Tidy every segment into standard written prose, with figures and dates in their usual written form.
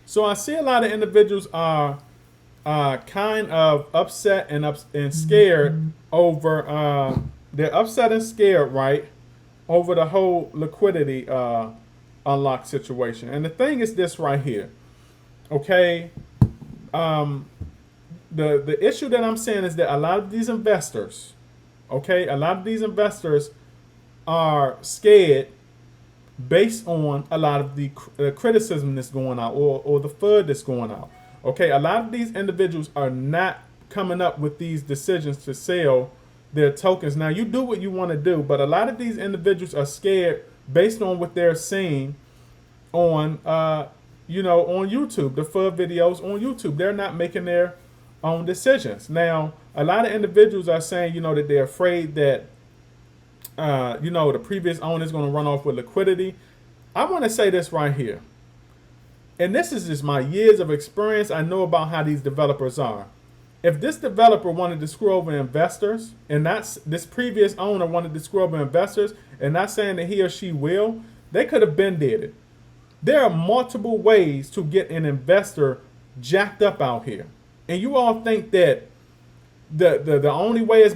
So I see a lot of individuals are kind of upset and scared over. They're upset and scared, right, over the whole liquidity unlock situation. And the thing is this right here, okay? Um, the issue that I'm saying is that a lot of these investors, okay, a lot of these investors are scared based on a lot of the criticism that's going out, or the FUD that's going out. Okay, a lot of these individuals are not coming up with these decisions to sell their tokens. Now, you do what you want to do, but a lot of these individuals are scared based on what they're seeing on, on YouTube, the FUD videos on YouTube. They're not making their own decisions. Now, a lot of individuals are saying, that they're afraid that the previous owner is going to run off with liquidity. I want to say this right here, and this is just my years of experience. I know about how these developers are. If this developer wanted to screw over investors, and that's this previous owner wanted to screw over investors, and not saying that he or she will, they could have been did it. There are multiple ways to get an investor jacked up out here, and you all think that the only way is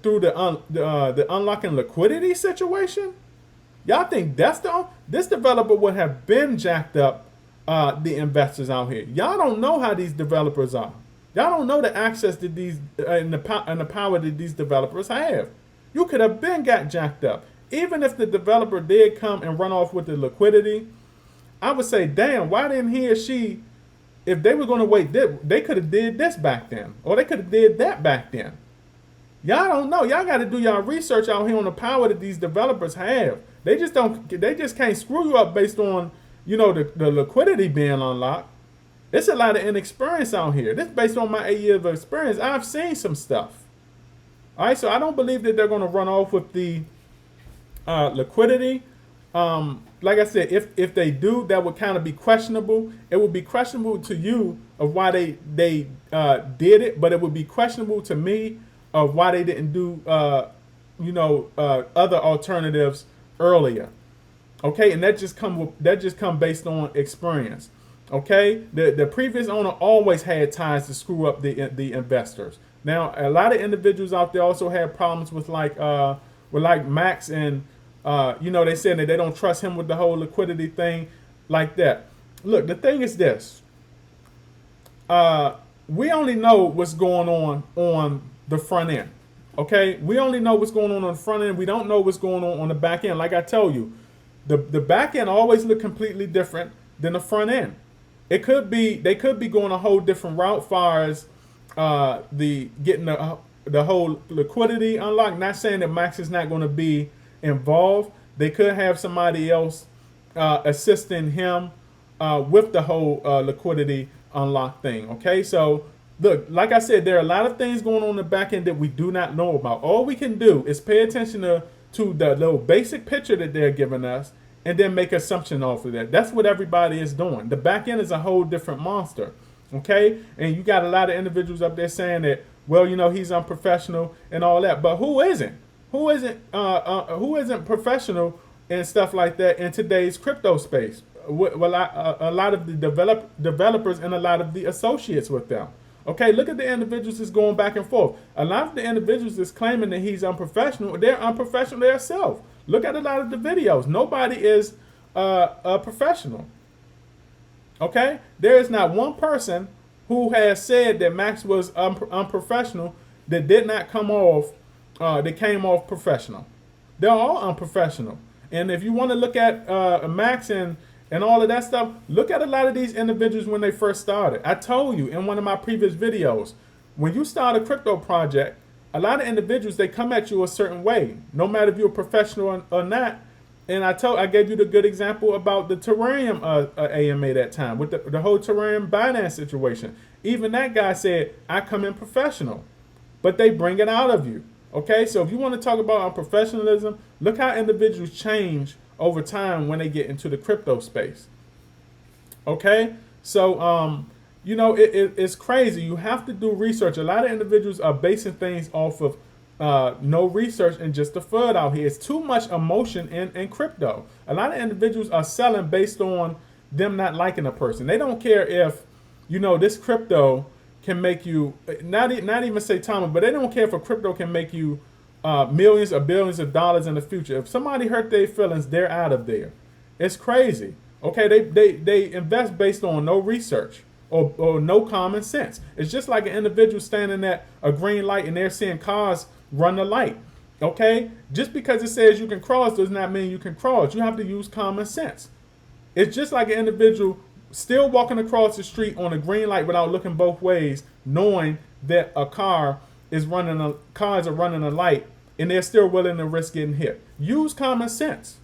through the unlocking liquidity situation. Y'all think this developer would have been jacked up the investors out here. Y'all don't know how these developers are. Y'all don't know the access to these and the power that these developers have. You could have been got jacked up. Even if the developer did come and run off with the liquidity, I would say, damn, why didn't he or she? If they were going to wait, they could have did this back then, or they could have did that back then. Y'all don't know. Y'all got to do y'all research out here on the power that these developers have. They just don't. They just can't screw you up based on the liquidity being unlocked. It's a lot of inexperience out here. This based on my 8 years of experience. I've seen some stuff. All right, so I don't believe that they're going to run off with the liquidity. Like I said, if they do, that would kind of be questionable. It would be questionable to you of why they did it, but it would be questionable to me of why they didn't do other alternatives earlier. Okay, and that just come based on experience. Okay, the previous owner always had ties to screw up the investors. Now, a lot of individuals out there also had problems with like Max and. They said that they don't trust him with the whole liquidity thing like that. Look, the thing is this. We only know what's going on the front end. Okay? We only know what's going on the front end. We don't know what's going on the back end. Like I tell you, the back end always look completely different than the front end. They could be going a whole different route far as getting the whole liquidity unlocked. Not saying that Max is not going to be involved. They could have somebody else assisting him with the whole liquidity unlock thing. Okay, so look, like I said, there are a lot of things going on in the back end that we do not know about. All we can do is pay attention to the little basic picture that they're giving us, and then make assumption off of that. That's what everybody is doing. The back end is a whole different monster. Okay, and you got a lot of individuals up there saying that, well, he's unprofessional and all that, but who isn't? Who isn't professional and stuff like that in today's crypto space? Well, a lot of the developers and a lot of the associates with them. Okay, look at the individuals that's going back and forth. A lot of the individuals that's claiming that he's unprofessional, they're unprofessional themselves. Look at a lot of the videos. Nobody is a professional. Okay, there is not one person who has said that Max was unprofessional that did not come off. They came off professional. They're all unprofessional. And if you want to look at Max and all of that stuff, look at a lot of these individuals when they first started. I told you in one of my previous videos, when you start a crypto project, a lot of individuals, they come at you a certain way, no matter if you're a professional or not. And I gave you the good example about the Terrarium AMA that time with the whole Terrarium Binance situation. Even that guy said, I come in professional, but they bring it out of you. Okay, so if you want to talk about unprofessionalism, look how individuals change over time when they get into the crypto space. Okay, so it's crazy. You have to do research. A lot of individuals are basing things off of no research and just the FUD out here. It's too much emotion in crypto. A lot of individuals are selling based on them not liking a person. They don't care if, this crypto can make you, not even Saitama, but they don't care if a crypto can make you millions or billions of dollars in the future. If somebody hurt their feelings, they're out of there. It's crazy. Okay, they invest based on no research or no common sense. It's just like an individual standing at a green light and they're seeing cars run the light. Okay, just because it says you can cross does not mean you can cross. You have to use common sense. It's just like an individual still walking across the street on a green light without looking both ways, knowing that cars are running a light, and they're still willing to risk getting hit. Use common sense.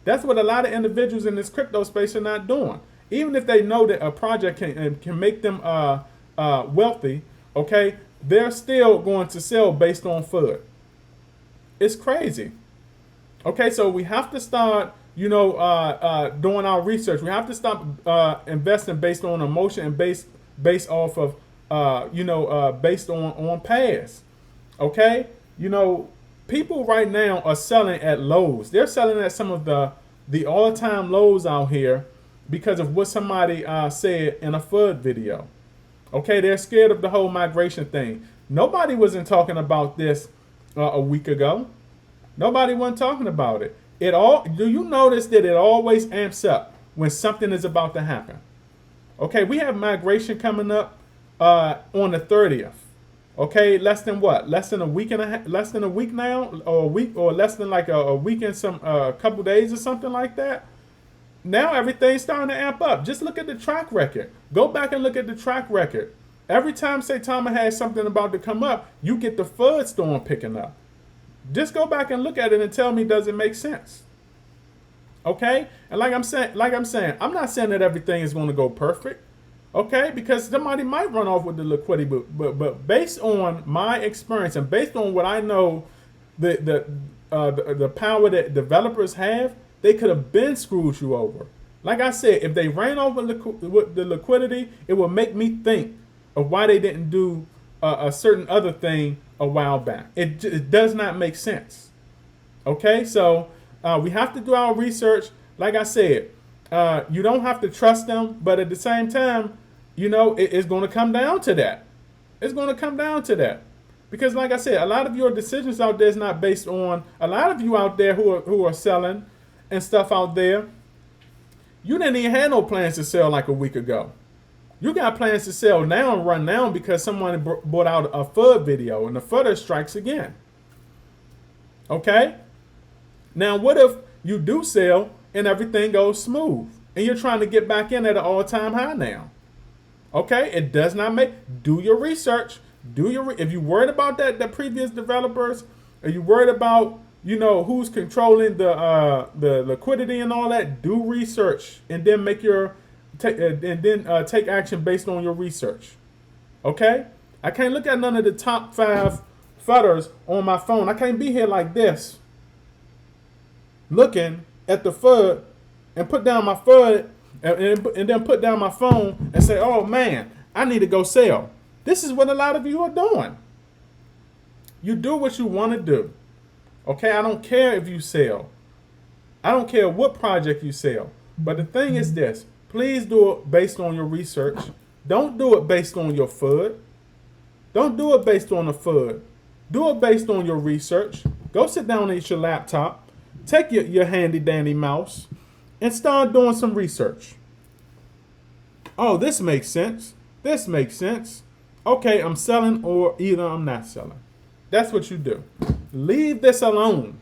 That's what a lot of individuals in this crypto space are not doing. Even if they know that a project can make them wealthy, okay, they're still going to sell based on FUD. It's crazy. Okay, so we have to start, doing our research. We have to stop investing based on emotion and based off of, based on past. Okay, people right now are selling at lows. They're selling at some of the all-time lows out here because of what somebody said in a FUD video. Okay, they're scared of the whole migration thing. Nobody wasn't talking about this a week ago. Nobody wasn't talking about it. Do you notice that it always amps up when something is about to happen? Okay, we have migration coming up on the 30th. Okay, less than a week and a half, less than a week now, or a week, or less than like a week and some couple days or something like that. Now everything's starting to amp up. Just look at the track record. Go back and look at the track record. Every time Saitama has something about to come up, you get the FUD storm picking up. Just go back and look at it and tell me, does it make sense? Okay? And like I'm saying, I'm not saying that everything is going to go perfect. Okay? Because somebody might run off with the liquidity, but based on my experience and based on what I know, the power that developers have, they could have been screwed you over. Like I said, if they ran over with the liquidity, it would make me think of why they didn't do a certain other thing a while back. It does not make sense. Okay, so we have to do our research. Like I said, you don't have to trust them, but at the same time, it's going to come down to that. It's going to come down to that. Because like I said, a lot of your decisions out there is not based on, a lot of you out there who are selling and stuff out there, you didn't even have no plans to sell like a week ago. You got plans to sell now and run now because someone brought out a FUD video and the FUD strikes again. Okay? Now, what if you do sell and everything goes smooth and you're trying to get back in at an all-time high now? Okay? It does not do your research. If you're worried about the previous developers, are you worried about, who's controlling the liquidity and all that, do research and then take action based on your research. Okay? I can't look at none of the top 5 FUDers on my phone. I can't be here like this, looking at the FUD and put down my FUD and then put down my phone and say, oh man, I need to go sell. This is what a lot of you are doing. You do what you want to do. Okay? I don't care if you sell. I don't care what project you sell. But the thing is this. Please do it based on your research. Don't do it based on your FUD. Don't do it based on the FUD. Do it based on your research. Go sit down and eat your laptop. Take your handy dandy mouse and start doing some research. Oh, this makes sense. This makes sense. Okay, I'm selling or either I'm not selling. That's what you do. Leave this alone.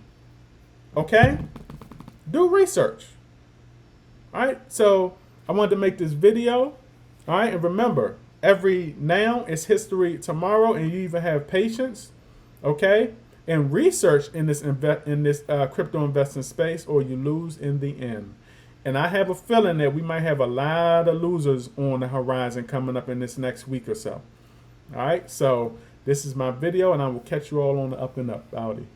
Okay? Do research. All right? So I wanted to make this video. All right? And remember, every now is history tomorrow, and you even have patience. Okay? And research in this crypto investing space, or you lose in the end. And I have a feeling that we might have a lot of losers on the horizon coming up in this next week or so. All right, so this is my video, and I will catch you all on the up and up. Howdy.